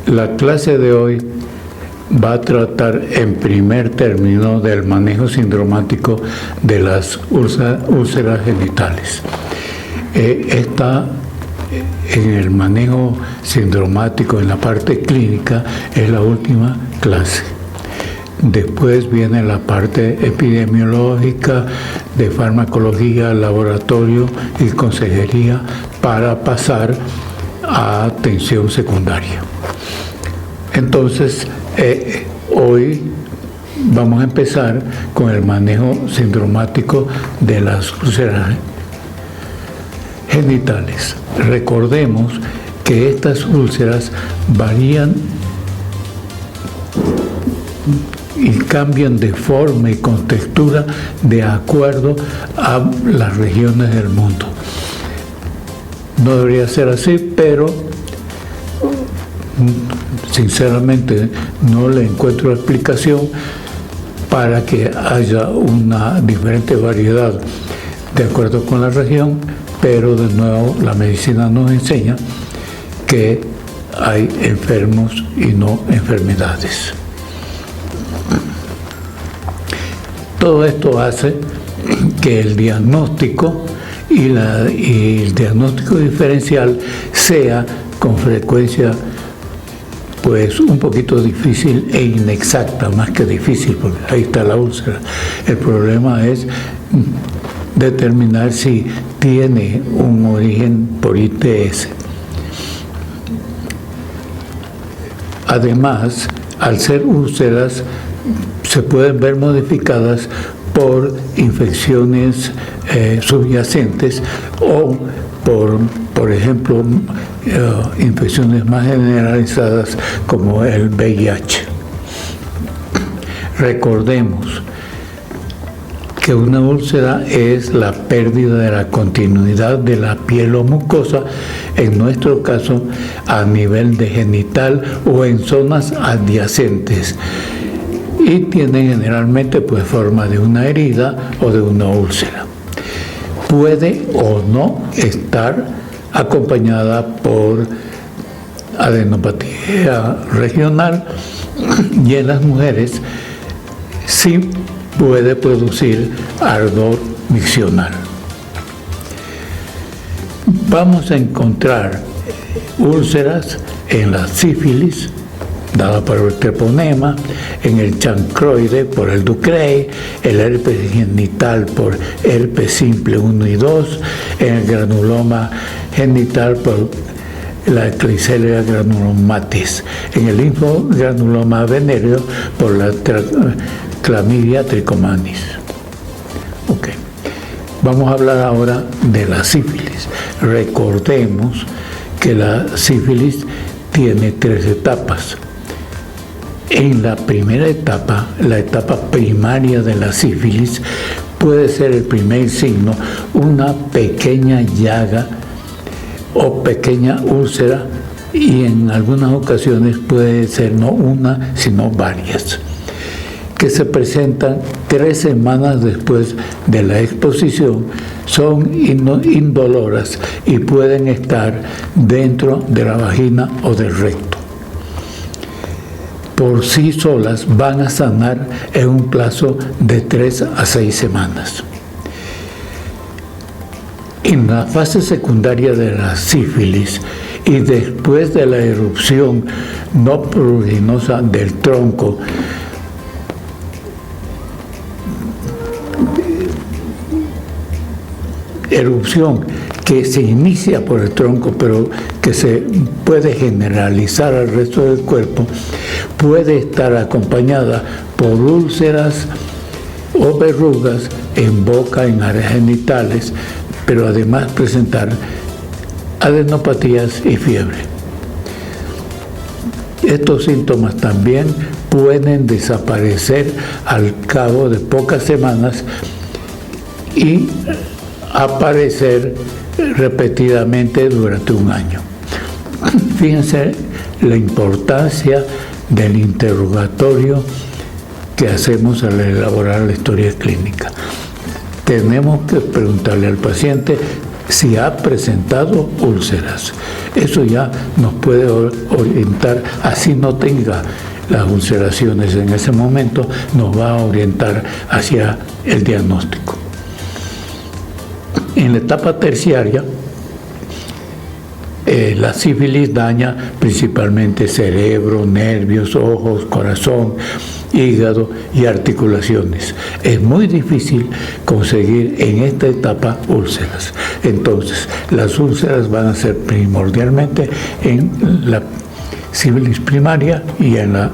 La clase de hoy va a tratar en primer término del manejo sindromático de las úlceras genitales. Esta en el manejo sindromático, en la parte clínica, es la última clase. Después viene la parte epidemiológica, de farmacología, laboratorio y consejería para pasar a atención secundaria. Entonces, hoy vamos a empezar con el manejo sindromático de las úlceras genitales. Recordemos que estas úlceras varían y cambian de forma y con textura de acuerdo a las regiones del mundo. No debería ser así, pero sinceramente no le encuentro explicación para que haya una diferente variedad de acuerdo con la región, pero de nuevo la medicina nos enseña que hay enfermos y no enfermedades. Todo esto hace que el diagnóstico y el diagnóstico diferencial sea con frecuencia pues un poquito difícil e inexacta, más que difícil, porque ahí está la úlcera. El problema es determinar si tiene un origen por ITS. Además, al ser úlceras, se pueden ver modificadas por infecciones subyacentes o por ejemplo, infecciones más generalizadas como el VIH. Recordemos que una úlcera es la pérdida de la continuidad de la piel o mucosa, en nuestro caso a nivel de genital o en zonas adyacentes, y tiene generalmente pues forma de una herida o de una úlcera. Puede o no estar acompañada por adenopatía regional, y en las mujeres sí puede producir ardor miccional. Vamos a encontrar úlceras en la sífilis, dada por el treponema, en el chancroide por el Ducrey, el herpes genital por herpes simple 1 y 2, en el granuloma genital por la Kliseria granulomatis, en el linfogranuloma venéreo por la Chlamydia trichomanis. Okay. Vamos a hablar ahora de la sífilis. Recordemos que la sífilis tiene 3 etapas. En la primera etapa, la etapa primaria de la sífilis, puede ser el primer signo una pequeña llaga o pequeña úlcera, y en algunas ocasiones puede ser no una, sino varias, que se presentan 3 semanas después de la exposición, son indoloras y pueden estar dentro de la vagina o del recto. Por sí solas van a sanar en un plazo de 3 a 6 semanas. En la fase secundaria de la sífilis y después de la erupción no pruriginosa del tronco, erupción que se inicia por el tronco pero que se puede generalizar al resto del cuerpo, puede estar acompañada por úlceras o verrugas en boca, en áreas genitales, pero además presentar adenopatías y fiebre. Estos síntomas también pueden desaparecer al cabo de pocas semanas y aparecer repetidamente durante un año. Fíjense la importancia del interrogatorio que hacemos al elaborar la historia clínica. Tenemos que preguntarle al paciente si ha presentado úlceras. Eso ya nos puede orientar, así no tenga las ulceraciones en ese momento, nos va a orientar hacia el diagnóstico. En la etapa terciaria, la sífilis daña principalmente cerebro, nervios, ojos, corazón, hígado y articulaciones. Es muy difícil conseguir en esta etapa úlceras. Entonces, las úlceras van a ser primordialmente en la sífilis primaria y en la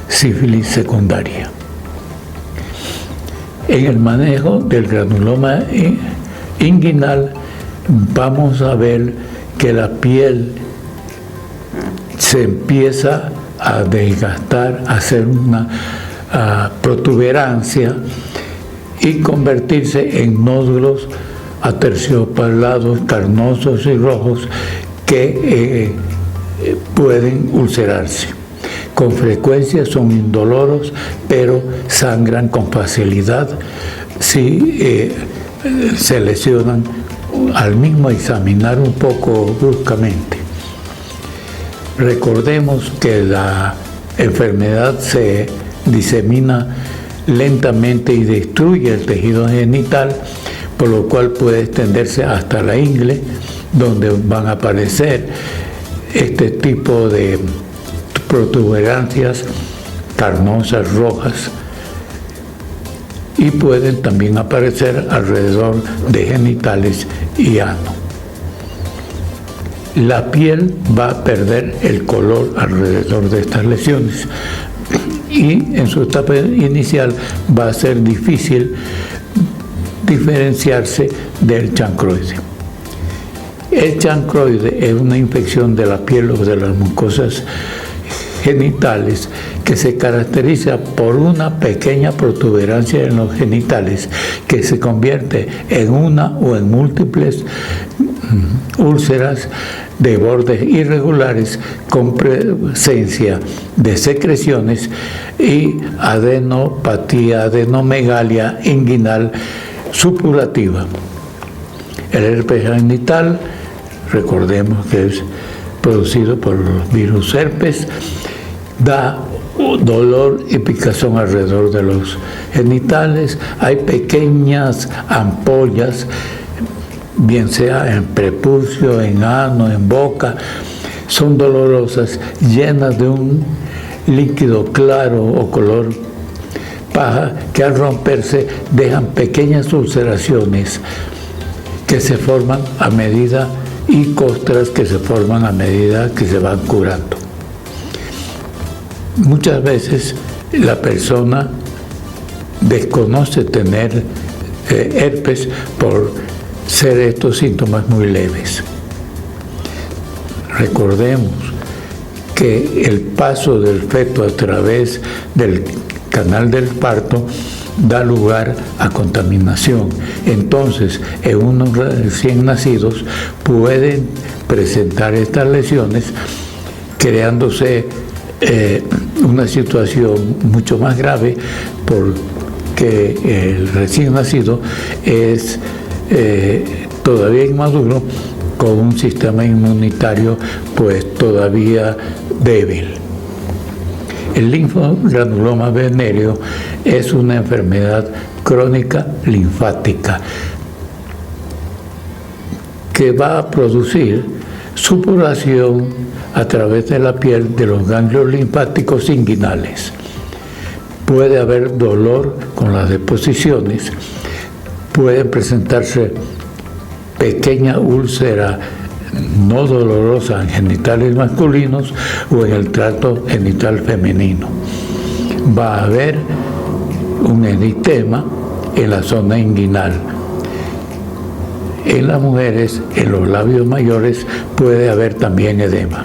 sífilis secundaria. En el manejo del granuloma inguinal vamos a ver que la piel se empieza a desgastar, a hacer una protuberancia y convertirse en nódulos aterciopelados, carnosos y rojos que pueden ulcerarse. Con frecuencia son indoloros, pero sangran con facilidad si se lesionan al mismo examinar un poco bruscamente. Recordemos que la enfermedad se disemina lentamente y destruye el tejido genital, por lo cual puede extenderse hasta la ingle, donde van a aparecer este tipo de protuberancias carnosas rojas, y pueden también aparecer alrededor de genitales y ano. La piel va a perder el color alrededor de estas lesiones y en su etapa inicial va a ser difícil diferenciarse del chancroide. El chancroide es una infección de la piel o de las mucosas genitales que se caracteriza por una pequeña protuberancia en los genitales que se convierte en una o en múltiples úlceras de bordes irregulares con presencia de secreciones y adenopatía, adenomegalia inguinal supurativa. El herpes genital, recordemos que es producido por los virus herpes, da dolor y picazón alrededor de los genitales. Hay pequeñas ampollas, bien sea en prepucio, en ano, en boca, son dolorosas, llenas de un líquido claro o color paja que al romperse dejan pequeñas ulceraciones que se forman a medida y costras que se forman a medida que se van curando. Muchas veces la persona desconoce tener herpes por ser estos síntomas muy leves. Recordemos que el paso del feto a través del canal del parto da lugar a contaminación. Entonces, en unos recién nacidos pueden presentar estas lesiones, creándose una situación mucho más grave, porque el recién nacido es todavía inmaduro, con un sistema inmunitario pues todavía débil. El linfogranuloma venéreo es una enfermedad crónica linfática que va a producir supuración a través de la piel de los ganglios linfáticos inguinales. Puede haber dolor con las deposiciones, pueden presentarse pequeña úlcera no dolorosa en genitales masculinos o en el tracto genital femenino. Va a haber un eritema en la zona inguinal. En las mujeres, en los labios mayores, puede haber también edema.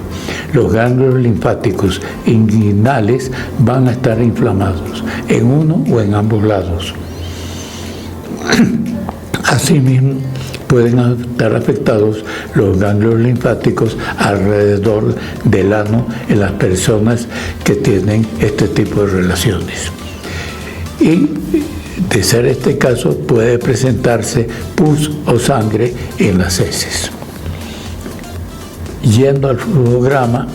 Los ganglios linfáticos inguinales van a estar inflamados en uno o en ambos lados. Asimismo, pueden estar afectados los ganglios linfáticos alrededor del ano en las personas que tienen este tipo de relaciones. Y De ser este caso, puede presentarse pus o sangre en las heces. Yendo al flujograma,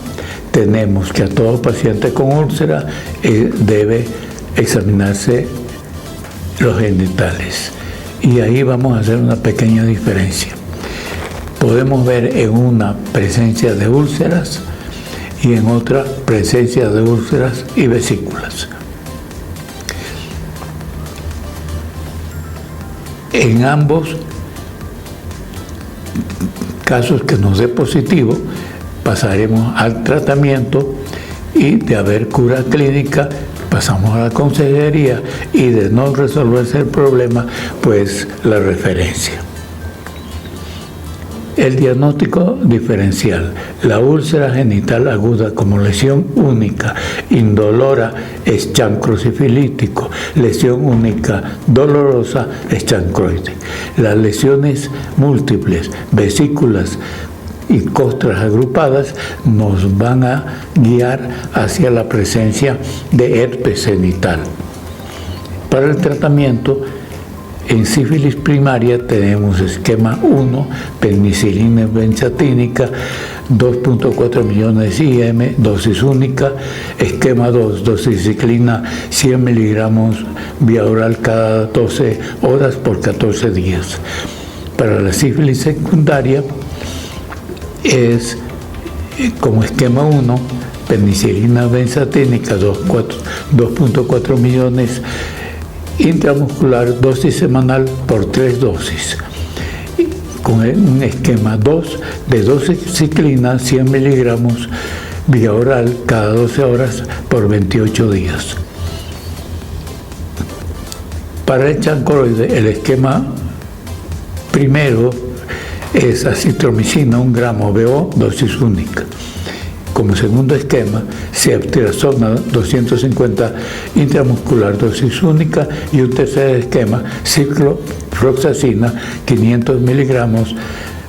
tenemos que a todo paciente con úlcera debe examinarse los genitales. Y ahí vamos a hacer una pequeña diferencia. Podemos ver en una presencia de úlceras y en otra presencia de úlceras y vesículas. En ambos casos que nos dé positivo, pasaremos al tratamiento y de haber cura clínica pasamos a la consejería y de no resolverse el problema, pues la referencia. El diagnóstico diferencial. La úlcera genital aguda como lesión única, indolora, es chancrosifilítico. Lesión única, dolorosa, es chancroide. Las lesiones múltiples, vesículas y costras agrupadas nos van a guiar hacia la presencia de herpes genital. Para el tratamiento, en sífilis primaria tenemos esquema 1, penicilina benzatínica, 2.4 millones IM, dosis única. Esquema 2, doxiciclina 100 miligramos vía oral cada 12 horas por 14 días. Para la sífilis secundaria es como esquema 1, penicilina benzatínica, 2.4 millones intramuscular, dosis semanal por 3 dosis, con un esquema 2 de doxiciclina 100 miligramos vía oral cada 12 horas por 28 días. Para el chancroide, el esquema primero es acitromicina 1 gramo BO, dosis única. Como segundo esquema, ceftriaxona 250 intramuscular, dosis única, y un tercer esquema, ciclofloxacina 500 miligramos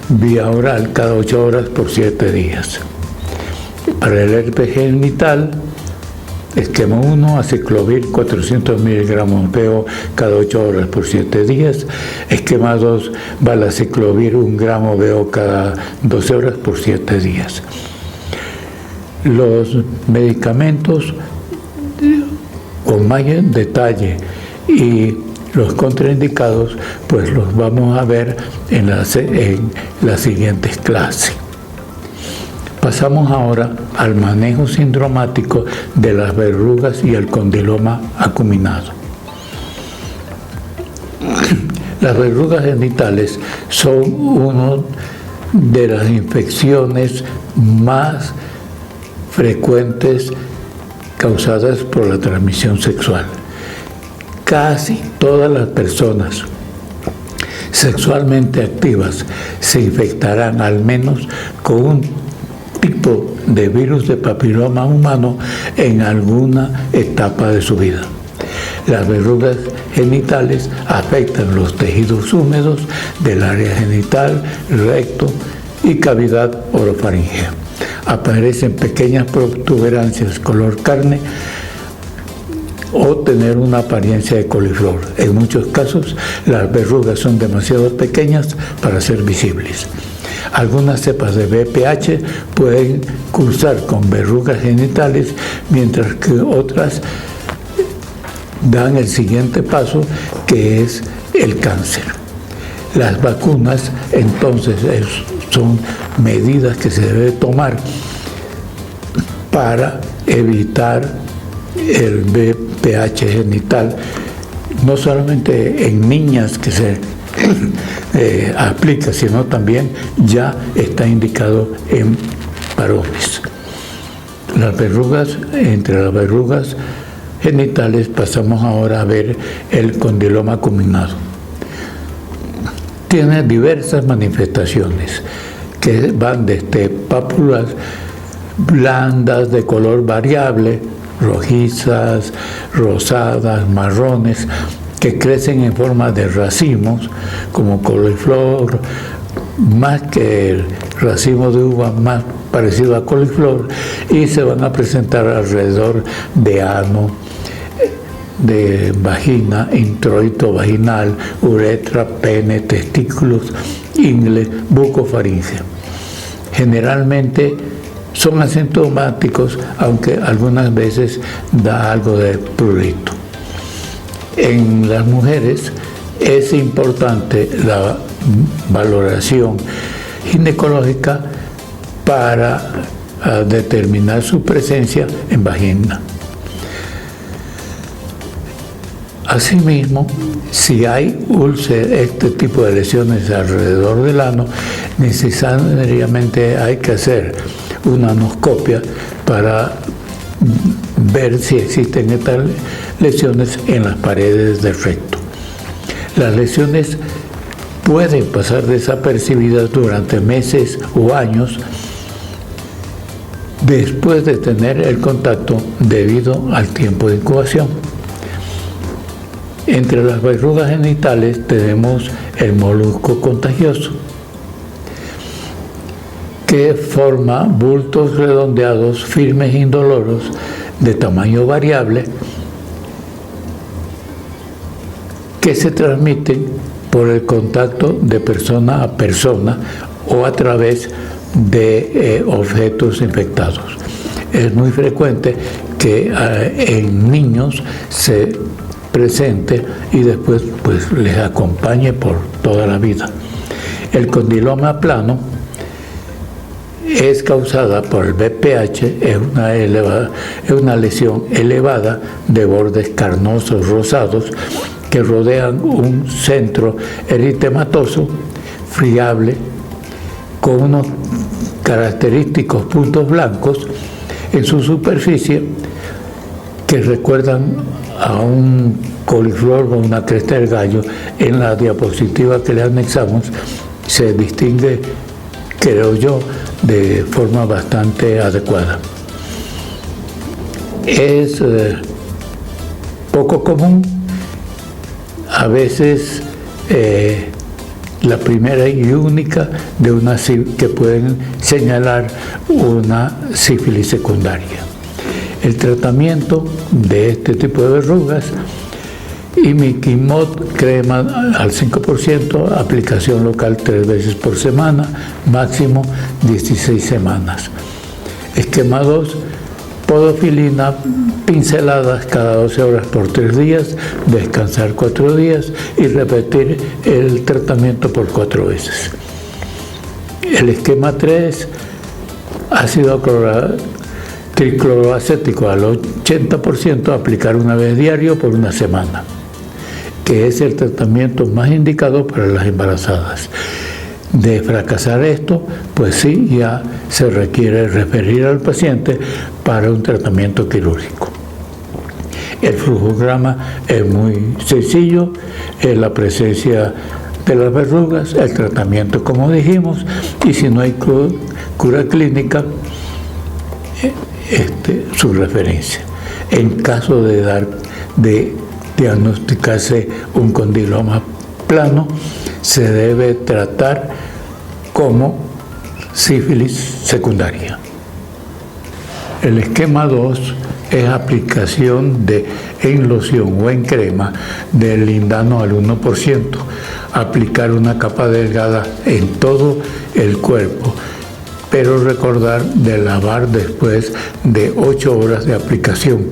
vía oral cada 8 horas por 7 días. Para el herpes genital, esquema 1, aciclovir 400 miligramos BO cada 8 horas por 7 días. Esquema 2, valaciclovir 1 gramo BO cada 12 horas por 7 días. Los medicamentos con mayor detalle y los contraindicados, pues los vamos a ver en las siguientes clases. Pasamos ahora al manejo sindromático de las verrugas y el condiloma acuminado. Las verrugas genitales son una de las infecciones más frecuentes causadas por la transmisión sexual. Casi todas las personas sexualmente activas se infectarán al menos con un tipo de virus de papiloma humano en alguna etapa de su vida. Las verrugas genitales afectan los tejidos húmedos del área genital, recto y cavidad orofaringea. Aparecen pequeñas protuberancias color carne o tener una apariencia de coliflor. En muchos casos, las verrugas son demasiado pequeñas para ser visibles. Algunas cepas de VPH pueden cursar con verrugas genitales, mientras que otras dan el siguiente paso, que es el cáncer. Las vacunas, entonces, son medidas que se debe tomar para evitar el VPH genital, no solamente en niñas que se aplica, sino también ya está indicado en varones. Las verrugas, entre las verrugas genitales, pasamos ahora a ver el condiloma acuminado. Tiene diversas manifestaciones que van desde pápulas blandas de color variable, rojizas, rosadas, marrones, que crecen en forma de racimos, como coliflor, más que el racimo de uva, más parecido a coliflor, y se van a presentar alrededor de ano, de vagina, introito vaginal, uretra, pene, testículos, ingle, bucofaringe. Generalmente son asintomáticos, aunque algunas veces da algo de prurito. En las mujeres es importante la valoración ginecológica para determinar su presencia en vagina. Asimismo, si hay este tipo de lesiones alrededor del ano, necesariamente hay que hacer una anoscopia para ver si existen estas lesiones en las paredes del recto. Las lesiones pueden pasar desapercibidas durante meses o años después de tener el contacto debido al tiempo de incubación. Entre las verrugas genitales tenemos el molusco contagioso, que forma bultos redondeados, firmes e indoloros, de tamaño variable, que se transmiten por el contacto de persona a persona o a través de objetos infectados. Es muy frecuente que en niños se presente y después pues les acompañe por toda la vida. El condiloma plano es causada por el BPH, es una lesión elevada de bordes carnosos rosados que rodean un centro eritematoso, friable, con unos característicos puntos blancos en su superficie que recuerdan a un coliflor o una cresta del gallo. En la diapositiva que le anexamos se distingue, creo yo, de forma bastante adecuada. Es poco común, a veces la primera y única de una que pueden señalar una sífilis secundaria. El tratamiento de este tipo de verrugas: imiquimod crema al 5%, aplicación local 3 veces por semana, máximo 16 semanas. Esquema 2, podofilina, pinceladas cada 12 horas por 3 días, descansar 4 días y repetir el tratamiento por 4 veces. El esquema 3, ácido tricloroacético al 80%, aplicar una vez diario por una semana, que es el tratamiento más indicado para las embarazadas. De fracasar esto, pues sí, ya se requiere referir al paciente para un tratamiento quirúrgico. El flujograma es muy sencillo, es la presencia de las verrugas, el tratamiento como dijimos, y si no hay cura clínica, su referencia. En caso de diagnosticarse un condiloma plano, se debe tratar como sífilis secundaria. El esquema 2 es aplicación en loción o en crema del lindano al 1%, aplicar una capa delgada en todo el cuerpo, pero recordar de lavar después de 8 horas de aplicación.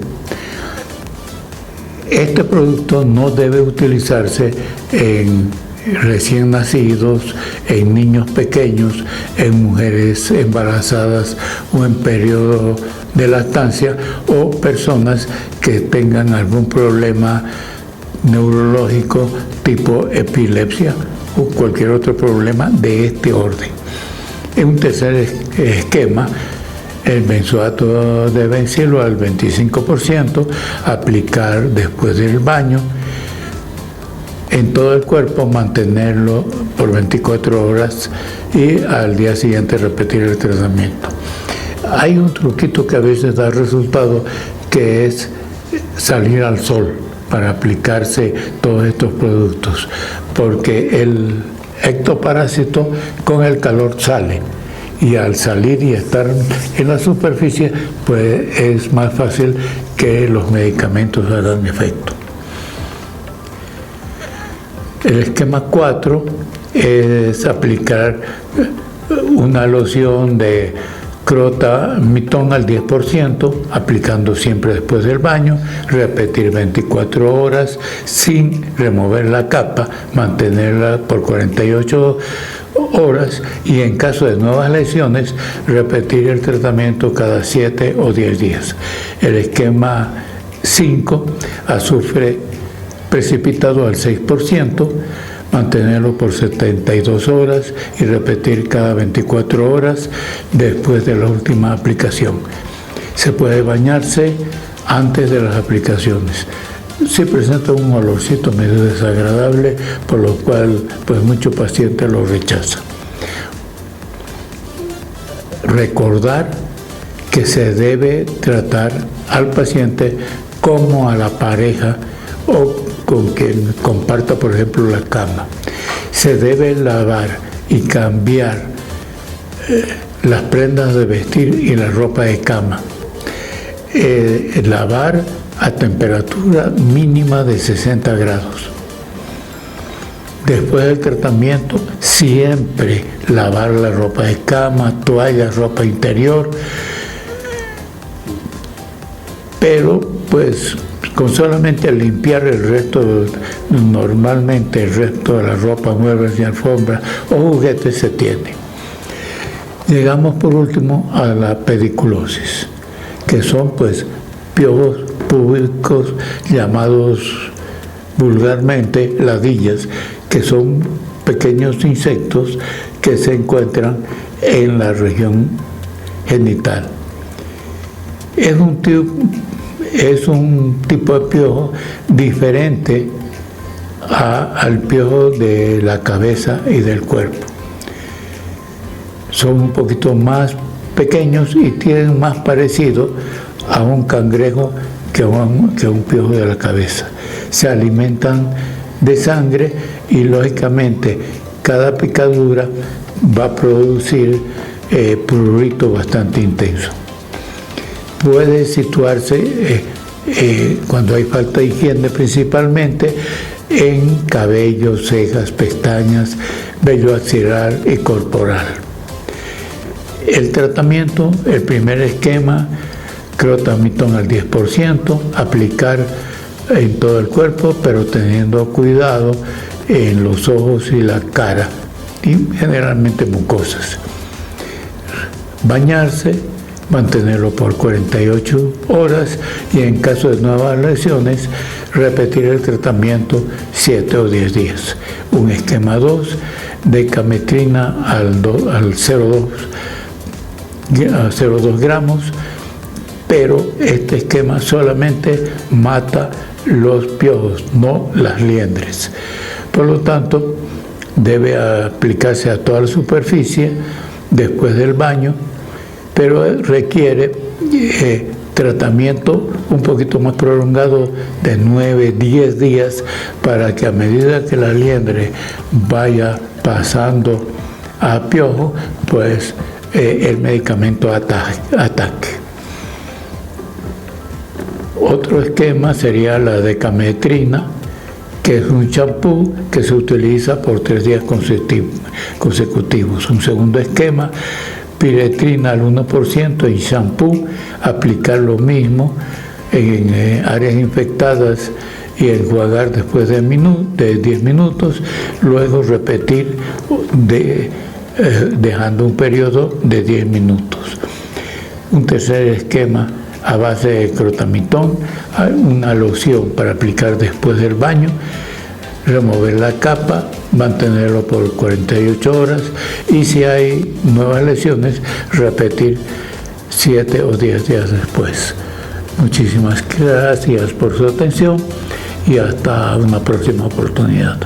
Este producto no debe utilizarse en recién nacidos, en niños pequeños, en mujeres embarazadas o en periodo de lactancia, o personas que tengan algún problema neurológico tipo epilepsia o cualquier otro problema de este orden. En un tercer esquema, el benzoato de bencilo al 25%, aplicar después del baño en todo el cuerpo, mantenerlo por 24 horas y al día siguiente repetir el tratamiento. Hay un truquito que a veces da resultado, que es salir al sol para aplicarse todos estos productos, porque el ectoparásito con el calor sale, y al salir y estar en la superficie, pues es más fácil que los medicamentos hagan efecto. El esquema 4 es aplicar una loción de crotamicton al 10%, aplicando siempre después del baño, repetir 24 horas sin remover la capa, mantenerla por 48 horas y en caso de nuevas lesiones, repetir el tratamiento cada 7 o 10 días. El esquema 5, azufre precipitado al 6%, mantenerlo por 72 horas y repetir cada 24 horas después de la última aplicación. Se puede bañarse antes de las aplicaciones. Sí presenta un olorcito medio desagradable, por lo cual pues muchos pacientes lo rechazan. Recordar que se debe tratar al paciente como a la pareja o con quien comparta, por ejemplo, la cama. Se debe lavar y cambiar las prendas de vestir y la ropa de cama. Lavar a temperatura mínima de 60 grados. Después del tratamiento, siempre lavar la ropa de cama, toallas, ropa interior, pero pues con solamente limpiar el resto, normalmente el resto de la ropa, muebles y alfombras o juguetes se tiene. Llegamos por último a la pediculosis, que son pues piojos púbicos llamados vulgarmente ladillas, que son pequeños insectos que se encuentran en la región genital. Es un tipo de piojo diferente al piojo de la cabeza y del cuerpo. Son un poquito más pequeños y tienen más parecido a un cangrejo que a un piojo de la cabeza. Se alimentan de sangre y lógicamente cada picadura va a producir prurito bastante intenso. Puede situarse cuando hay falta de higiene, principalmente en cabello, cejas, pestañas, vello axilar y corporal. El tratamiento, el primer esquema, crotamicton al 10%, aplicar en todo el cuerpo, pero teniendo cuidado en los ojos y la cara, y generalmente mucosas. Bañarse, mantenerlo por 48 horas y en caso de nuevas lesiones, repetir el tratamiento 7 o 10 días. Un esquema 2, decametrina al 0,2 gramos, pero este esquema solamente mata los piojos, no las liendres. Por lo tanto, debe aplicarse a toda la superficie después del baño, pero requiere tratamiento un poquito más prolongado de 9-10 días para que a medida que la liendre vaya pasando a piojo, pues el medicamento ataque. Otro esquema sería la decametrina, que es un champú que se utiliza por 3 días consecutivos. Un segundo esquema, piretrina al 1% en champú, aplicar lo mismo en áreas infectadas y enjuagar después de 10 minutos, luego repetir dejando un periodo de 10 minutos. Un tercer esquema a base de crotamicton, una loción para aplicar después del baño, remover la capa, mantenerlo por 48 horas y si hay nuevas lesiones, repetir 7 o 10 días después. Muchísimas gracias por su atención y hasta una próxima oportunidad.